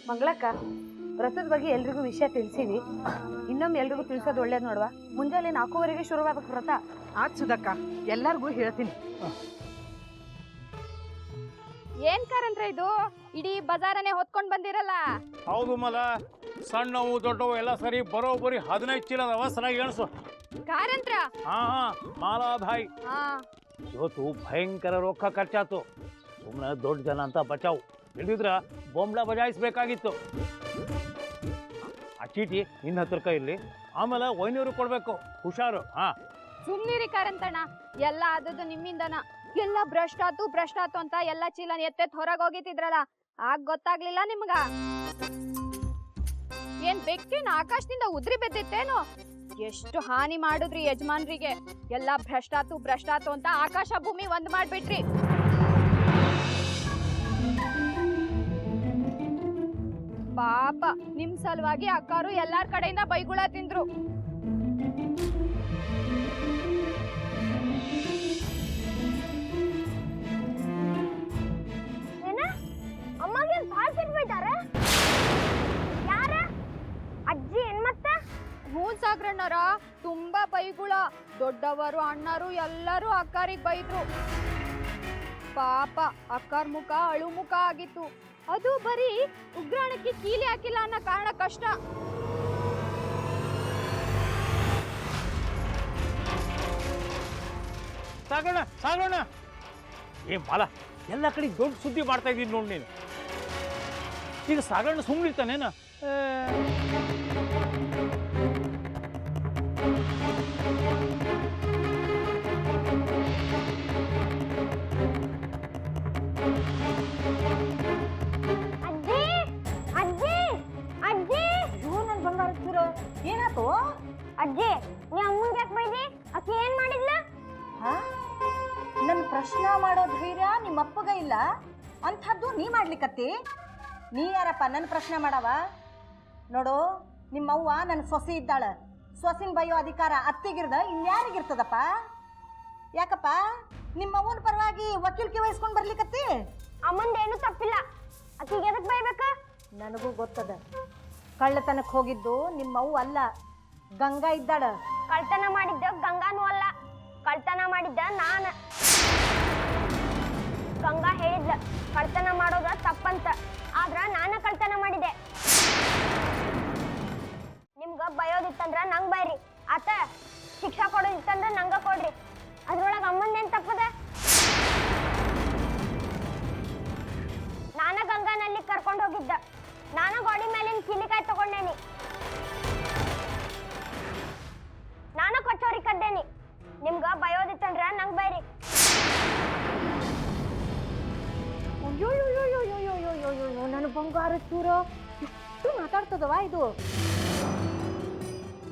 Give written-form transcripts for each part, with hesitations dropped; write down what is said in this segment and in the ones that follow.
ಮಂಗಳಕ್ಕ, ವ್ರತದ ಬಗ್ಗೆ ಎಲ್ರಿಗೂ ವಿಷಯ ತಿಳಿಸಿವಿ. ಇನ್ನೊಮ್ಮೆ ಎಲ್ರಿಗೂ ತಿಳಿಸೋದು ಒಳ್ಳೇದು ನೋಡುವ. ಮುಂಜಾನೆ 4:15ಗೆ ಶುರುವಾಗಬೇಕು ವ್ರತ. ಆತ್ ಸುಧಕ್ಕ, ಎಲ್ಲರಿಗೂ ಹೇಳ್ತೀನಿ. ಏನ್ ಕಾರಂತ್ರ ಇದು? ಇಡೀ ಬಜಾರನೆ ಹೊತ್ಕೊಂಡ್ ಬಂದಿರಲ್ಲ. ಹೌದು ಮಲ, ಸಣ್ಣವು ದೊಡ್ಡವು ಎಲ್ಲ ಸರಿ ಬರೋಬ್ಬರಿ 15 ಚೀಲದ ಅವಸರಾಗಿ ಎಣಸು. ಕಾರಂತ್ರ ಹಾ ಮಾಲಾ ಭಾಯ್, ಹಾ ಇವತ್ತು ಭಯಂಕರ ರೊಕ್ಕ ಖರ್ಚಾತು. ಸುಮ್ಮನೆ ದೊಡ್ಡ ಜನ ಅಂತ ಬಚಾವು, ಇಲ್ದಿದ್ರ ಬೊಂಬ್ಳ ಬಜಾಯಿಸ್ಬೇಕಾಗಿತ್ತು. ಆ ಚೀಟಿ ನಿನ್ನ ಹತ್ರಕ್ಕ ಇರ್ಲಿ, ಆಮೇಲೆ 500 ಕೊಡ್ಬೇಕು. ಹುಷಾರು. ಹಾ ಸುಮ್ನಿರಿ ಕಾರಂತಣ್ಣ, ಎಲ್ಲ ಆದದ್ದು ನಿಮ್ಮಿಂದನ. ಎಲ್ಲ ಭ್ರಷ್ಟಾತು ಅಂತ ಎಲ್ಲ ಚೀಲನ ಎತ್ತೆತ್ ಹೊರಗೆ ಹೋಗಿತಿದ್ರಲ್ಲ, ಆಗ ಗೊತ್ತಾಗ್ಲಿಲ್ಲ ನಿಮ್ಗ? ಏನ್ ಬೆಕ್ಕಿನ ಆಕಾಶದಿಂದ ಉದ್ರಿ ಬಿದ್ದಿತ್ತೇನು? ಎಷ್ಟು ಹಾನಿ ಮಾಡುದ್ರಿ ಯಜಮಾನ್ರಿಗೆ. ಎಲ್ಲ ಭ್ರಷ್ಟಾತು ಅಂತ ಆಕಾಶ ಭೂಮಿ ಒಂದ್ ಮಾಡ್ಬಿಟ್ರಿ. ಪಾಪ ನಿಮ್ ಸಲುವಾಗಿ ಅಕ್ಕಾರು ಎಲ್ಲಾರ ಕಡೆಯಿಂದ ಬೈಗುಳ ತಿಂದ್ರು. ಅಜ್ಜಿ ಮತ್ತೆ ಹೂ ಸಾಗ್ರಣ್ಣರ ತುಂಬಾ ಬೈಗುಳ. ದೊಡ್ಡವರು ಅಣ್ಣರು ಎಲ್ಲರೂ ಅಕ್ಕಾರಿಗೆ ಬೈದ್ರು. ಪಾಪ ಅಕ್ಕಾರ್ ಮುಖ ಅಳು ಮುಖ ಆಗಿತ್ತು. ಅದು ಬರೀ ಉಗ್ರಾಣಕ್ಕೆ ಕೀಲಿ ಹಾಕಿಲ್ಲ ಅನ್ನೋ ಕಾರಣ ಕಷ್ಟ. ಸಾಗೋಣ. ಏ ಬಾಲ, ಎಲ್ಲ ಕಡೆ ದೊಡ್ಡ ಸುದ್ದಿ ಮಾಡ್ತಾ ಇದ್ದೀನಿ ನೋಡಿ ನೀನು. ಈಗ ಸಾಗಣ್ಣ ಸುಮ್ಮನಿರ್ತಾನೇನ? ಏನಾತು ಅಜ್ಜಿ? ನೀ ಅಮ್ಮಂಗೆ ಯಾಕೆ ಬೈದಿ? ಅಕ್ಕಿ ಏನ್ ಮಾಡಿದ್ಲ? ನನ್ನ ಪ್ರಶ್ನೆ ಮಾಡೋ ಧೈರ್ಯ ನಿಮ್ಮ ಅಪ್ಪಗ ಇಲ್ಲ, ಅಂಥದ್ದು ನೀ ಮಾಡ್ಲಿಕ್ಕತ್ತಿ? ನೀ ಯಾರಪ್ಪ ನನ್ನ ಪ್ರಶ್ನೆ ಮಾಡವ? ನೋಡು, ನಿಮ್ಮವ್ವ ನನ್ನ ಸೊಸಿ ಇದ್ದಾಳ. ಸೊಸಿನ ಬೈಯೋ ಅಧಿಕಾರ ಅತ್ತಿಗಿರ್ದ ಇನ್ಯಾರಿಗಿರ್ತದಪ್ಪ? ಯಾಕಪ್ಪ ನಿಮ್ಮವ್ವನ ಪರವಾಗಿ ವಕೀಲ್ಕೆ ವಹಿಸ್ಕೊಂಡು ಬರ್ಲಿಕ್ಕತ್ತಿ? ಅಮ್ಮಂದೇನು ತಪ್ಪಿಲ್ಲ, ಅಕ್ಕಿಗೆ ಎದಕ್ ಬೈಬೇಕ? ನನಗೂ ಗೊತ್ತದ. ಕಳ್ಳತನಕ್ಕೆ ಹೋಗಿದ್ದು ನಿಮ್ಮವ್ವ ಅಲ್ಲ, ಗಂಗಾ ಇದ್ದಾಳ. ಕಳ್ತನ ಮಾಡಿದ್ದ ಗಂಗಾನೂ ಅಲ್ಲ, ಕಳ್ತನ ಮಾಡಿದ್ದ ನಾನ. ಗಂಗಾ ಹೇಳಿದ್ಲ ಕಳ್ತನ ಮಾಡೋದ ತಪ್ಪಂತ, ಆದ್ರ ನಾನ ಕಳ್ತನ ಮಾಡಿದೆ. ನಿಮ್ಗ ಬಯೋದಿತ್ತಂದ್ರ ನಂಗ್ ಬೈರಿ, ಆತ ಶಿಕ್ಷಾ ಕೊಡೋದಿತ್ತಂದ್ರ ನಂಗ ಕೊಡ್ರಿ. ಅದ್ರೊಳಗ ಅಮ್ಮಂದೇನ್ ತಪ್ಪದ? ನಾನ ಗಂಗಾನಲ್ಲಿ ಕರ್ಕೊಂಡು ಹೋಗಿದ್ದ, ನಾನ ಗೋಡಿ ಮೇಲಿನ ಕೀಲಿಕಾಯಿ ತಗೊಂಡೇನಿ, ನಾನ ಕೊಚ್ಚೋರಿ ಕದ್ದೇನಿ. ನಿಮ್ಗ ಬಯೋದಿತ್ತಂದ್ರ ನಂಗ್ ಬೈರಿ. ನನ್ನ ಬಂಗಾರ ಚೂರ ಇಷ್ಟು ಮಾತಾಡ್ತದವ ಇದು?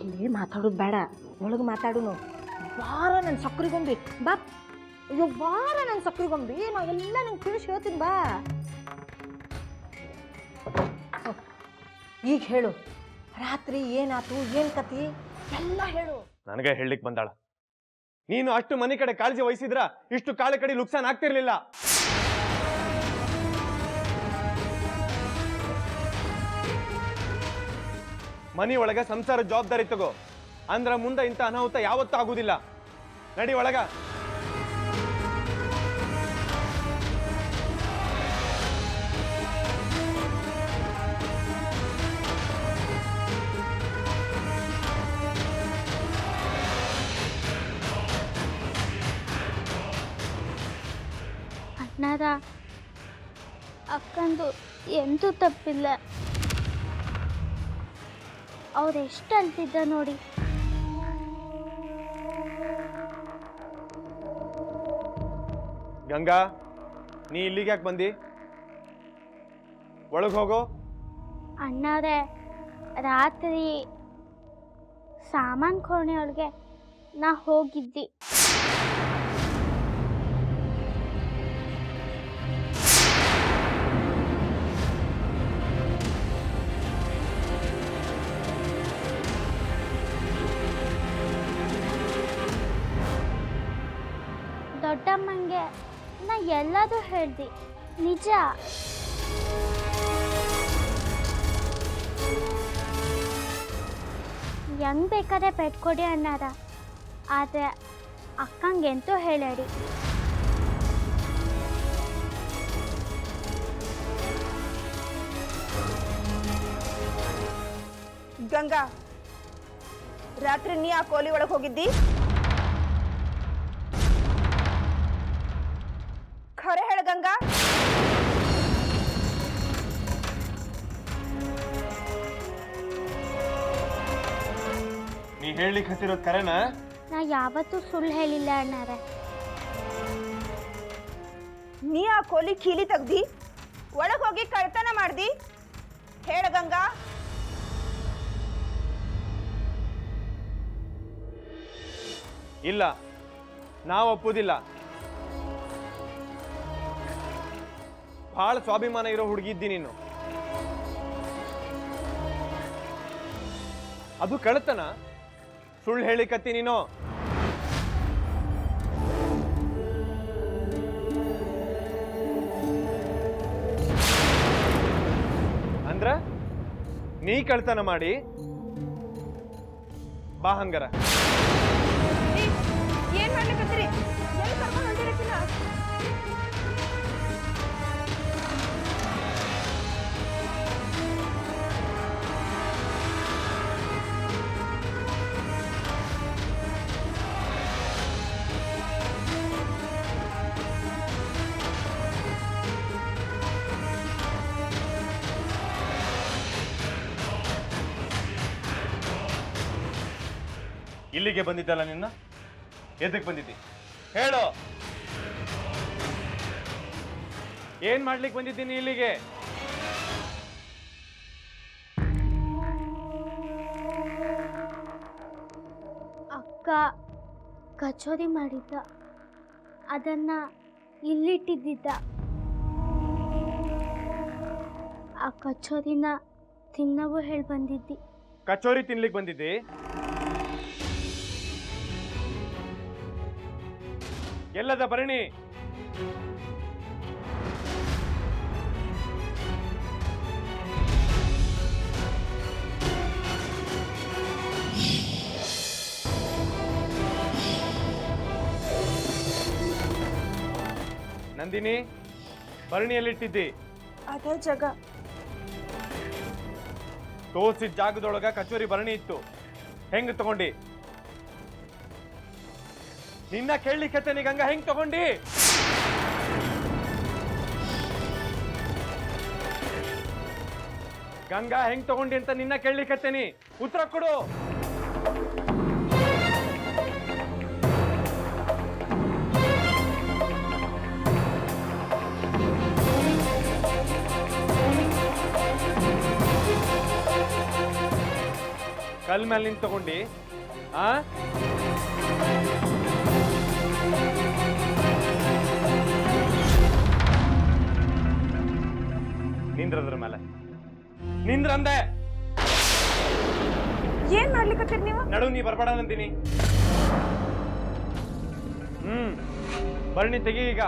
ಇಲ್ಲಿ ಮಾತಾಡೋದು ಬೇಡ, ಒಳಗೆ ಮಾತಾಡುನು. ಬಾರ ನನ್ನ ಸಕ್ರಿ ಗೊಂಬಿ ಬಾ, ಇದು ಬಾರ ನನ್ನ ಸಕ್ರಿ ಗೊಂಬಿ, ನಾವೆಲ್ಲ ನಂಗೆ ತಿಳಿಸಿ ಹೇಳ್ತೀನಿ ಬಾ. ಈಗ ಹೇಳು, ರಾತ್ರಿ ಏನಾತು, ಏನ್ ಕತಿ ಎಲ್ಲ ಹೇಳು. ನನಗೆ ಹೇಳಲಿಕ್ಕೆ ಬಂದಾಳ. ನೀನು ಅಷ್ಟು ಮನೆ ಕಡೆ ಕಾಳಜಿ ವಹಿಸಿದ್ರ ಇಷ್ಟು ಕಾಳೆ ಕಡೆ ನುಕ್ಸಾನ್ ಆಗ್ತಿರ್ಲಿಲ್ಲ. ಮನಿ ಒಳಗ ಸಂಸಾರ ಜವಾಬ್ದಾರಿ ತಗೋ, ಅಂದ್ರ ಮುಂದೆ ಇಂಥ ಅನಾಹುತ ಯಾವತ್ತೂ ಆಗುದಿಲ್ಲ. ನಡಿ ಒಳಗ. ಅಣ್ಣಾರ, ಅಕ್ಕಂದು ಎಂತೂ ತಪ್ಪಿಲ್ಲ. ಅವ್ರೆಷ್ಟು ಅಂತಿದ್ದ ನೋಡಿ. ಗಂಗಾ, ನೀ ಇಲ್ಲಿಗೆ ಯಾಕೆ ಬಂದಿ? ಒಳಗೆ ಹೋಗೋ. ಅಣ್ಣಾರೇ, ರಾತ್ರಿ ಸಾಮಾನ್ ಕೋಣೆಯೊಳಗೆ ನಾ ಹೋಗಿದ್ದಿ. ದೊಡ್ಡಮ್ಮಂಗೆ ನಾ ಎಲ್ಲದೂ ಹೇಳ್ದಿ, ನಿಜ. ಹೆಂಗ್ ಬೇಕಾದ್ರೆ ಪೆಟ್ಕೊಡಿ ಅಣ್ಣಾರ, ಆದರೆ ಅಕ್ಕಂಗೆ ಎಂತೂ ಹೇಳೇಡಿ. ಗಂಗಾ, ರಾತ್ರಿ ನೀ ಆ ಕೋಲಿ ಒಳಗೆ ಹೋಗಿದ್ದಿ? ಖರೆ ಹೇಳ ಗಂಗಾ. ನೀ ಹೇಳಲಿಕ್ಕೆ ಹತ್ತಿರೋದು ಕರೆನಾ? ನಾ ಯಾವತ್ತೂ ಸುಳ್ಳು ಹೇಳಿಲ್ಲ ಅಣ್ಣಾರೆ. ನೀ ಆ ಕೋಲಿ ಕೀಲಿ ತೆಗ್ದಿ ಒಳಗೆ ಹೋಗಿ ಕಳ್ತನ ಮಾಡ್ದಿ? ಹೇಳ ಗಂಗಾ. ಇಲ್ಲ, ನಾವು ಒಪ್ಪುದಿಲ್ಲ. ಭಾಳ ಸ್ವಾಭಿಮಾನ ಇರೋ ಹುಡುಗಿದ್ದಿ ನೀನು. ಅದು ಕಳ್ತನ? ಸುಳ್ಳು ಹೇಳಿಕತ್ತಿ ನೀನು. ಅಂದ್ರ ನೀ ಕಳ್ತನ ಮಾಡಿ ಬಾ ಹಂಗಾರ. ಏನ್ ಮಾಡ್ಲಿಕ್ಕತ್ತೀರಿ? ಎಲ್ಲಿ ಕರ್ಕೊಂಡು ಹೊಂಟಿರಕ್ಕಿನ? ಇಲ್ಲಿಗೆ ಬಂದಿದ್ದಲ್ಲ ನಿನ್ನ? ಎದಕ್ಕೆ ಬಂದಿದ್ದಿ ಹೇಳು? ಏನ್ ಮಾಡ್ಲಿಕ್ಕೆ ಬಂದಿದ್ದೀನಿ ಇಲ್ಲಿಗೆ? ಅಕ್ಕ ಕಚೋರಿ ಮಾಡಿದ್ದ, ಅದನ್ನ ಇಲ್ಲಿಟ್ಟಿದ್ದ. ಆ ಕಚೋರಿನ ತಿನ್ನವು ಹೇಳಿ ಬಂದಿದ್ದಿ. ಕಚೋರಿ ತಿನ್ಲಿಕ್ಕೆ ಬಂದಿದ್ದಿ? ಎಲ್ಲದ ಭರಣಿ? ನಂದಿನಿ, ಭರಣಿಯಲ್ಲಿಟ್ಟಿದ್ದಿ? ಅದೇ ಜಾಗ. ತೋರಿಸಿದ ಜಾಗದೊಳಗ ಕಚೋರಿ ಭರಣಿ ಇತ್ತು. ಹೆಂಗ್ ತಗೊಂಡಿ? ನಿನ್ನ ಕೇಳಲಿಕ್ಕೆ ಗಂಗಾ, ಹೆಂಗ್ ತಗೊಂಡಿ? ಗಂಗಾ ಹೆಂಗ್ ತಗೊಂಡಿ ಅಂತ ನಿನ್ನ ಕೇಳಲಿಕ್ಕೆ ಉತ್ತರ ಕೊಡು. ಕಲ್ ಮೇಲೆ ನಿಂತು ತಗೊಂಡಿ? ಆ ನಿಂದ್ರದ್ರ ಮೇಲೆ ನಿಂದ್ರಂದೆ. ಏನ್ ಮಾಡ್ಲಿಕ್ಕತ್ತೀರಿ ನೀವು? ನಡು, ನೀ ಬರ್ಬೇಡ ನಂದಿನಿ. ಭರಣಿ ತೆಗಿ ಈಗ.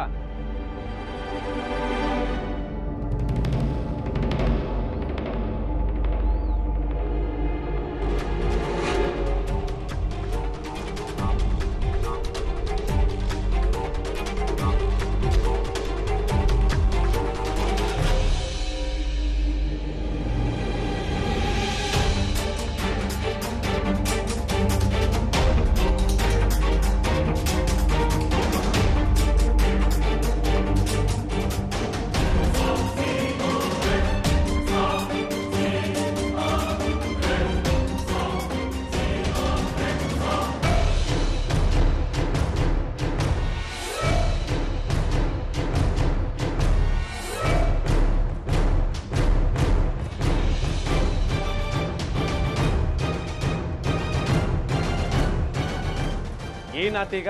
ಏನಾತೀಗ?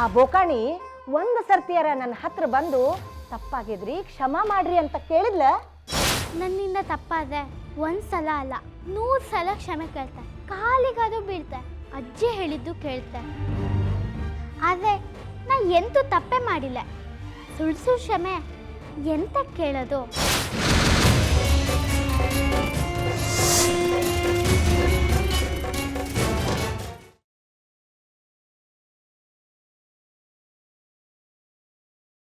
ಆ ಬೋಕಾಣಿ ಒಂದು ಸರ್ತಿಯರ ನನ್ನ ಹತ್ರ ಬಂದು ತಪ್ಪಾಗಿದ್ರಿ ಕ್ಷಮಾ ಮಾಡ್ರಿ ಅಂತ ಕೇಳಿದ್ಲ. ನನ್ನಿಂದ ತಪ್ಪಾದ್ರೆ ಒಂದ್ಸಲ ಅಲ್ಲ 100 ಸಲ ಕ್ಷಮೆ ಕೇಳ್ತೆ, ಕಾಲಿಗಾದ್ರೂ ಬೀಳ್ತೆ, ಅಜ್ಜಿ ಹೇಳಿದ್ದು ಕೇಳ್ತೆ. ಆದರೆ ನಾ ಎಂತೂ ತಪ್ಪೇ ಮಾಡಿಲ್ಲ. ಸುಳ್ಸು ಕ್ಷಮೆ ಎಂತ ಕೇಳೋದು?